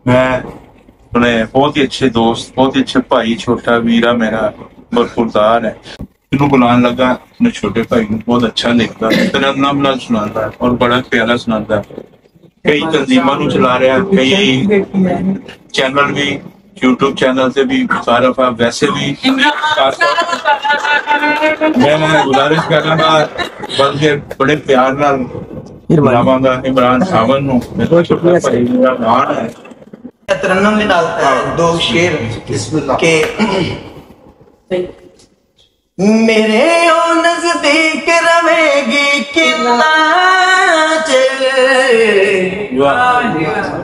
मैं बहुत ही अच्छे दोस्त, बहुत ही अच्छे भाई, छोटा वीरा मेरा बरखुरदार है। इन्हों बुलान लगा अपने छोटे भाई को, बहुत अच्छा लिखता है, तरन्नुम सुनाता है और बड़ा प्यारा सुनाता है। कई तंजीमां चला रहा है, कई चैनल भी, यूट्यूब चैनल से भी मुतारफ है, वैसे भी मैं गुजारिश करूंगा बल्कि बड़े प्यार नाल बुलावांगा इमरान सावन नूं। मेरा छोटा भाई मेरा नाम है। तरन्नुम भी डालता है दो शेर के मेरे ओ नजदीक रवेगी कितना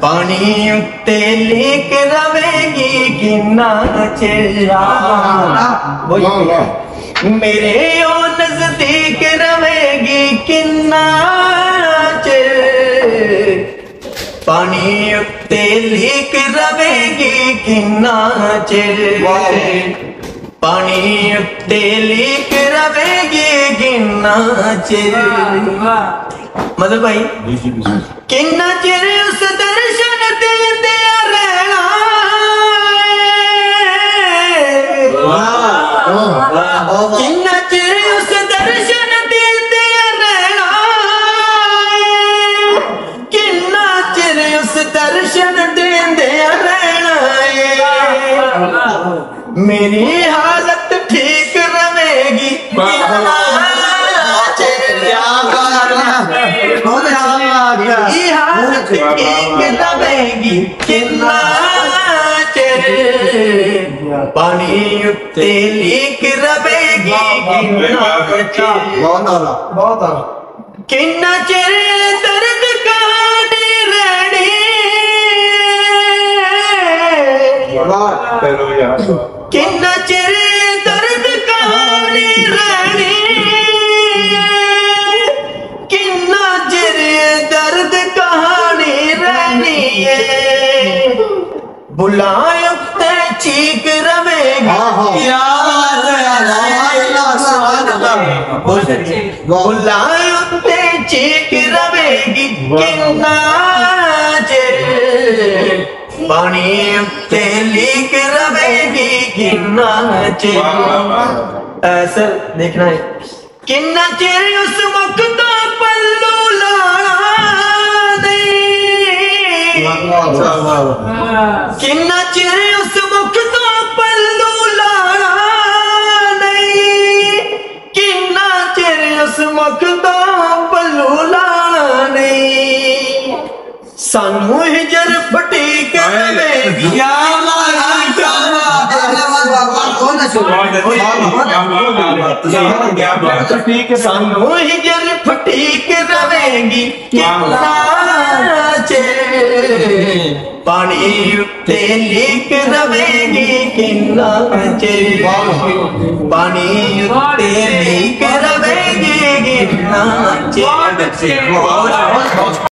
पानी उत्ते लेक रवेगी कितना मेरे ओ नजदीक रवेगी कितना पानी उत्ते लेक रवेगी कितना पानी उत्ते लेक रवेगी कितना मतलब भाई कितना चिर उस दर्शन देते रहना कितना चिर उस दर्शन देते रहना कितना चिर उस दर्शन देते रहना मेरी हालत ठीक रहेगी कितना पानी उत्ते लीक रवेगी कितना चिर दर्द कहानी रहनी कितना चिर दर्द कहानी रहनी कितना चिर दर्द कहानी रहनी है बुलाए ते चीक रवेगी बुलाए ते चीक रवेगी कितना चिर पानी उत्ते लीक रवेगी कितना चिर ऐसा देखना है कितना चिर उस मुख तो पल्लू लाना कितना चिर उस मुख तो पल्लू लाना नहीं कितना चिर उस मुख तो पल्लू लाना नहीं सानू हिजर फटीक रवेगी सानू हिजर फटीक रवेगी कितना पानी उत्ते लीक रवेगी कितना पानी उत्ते लीक रवेगी कितना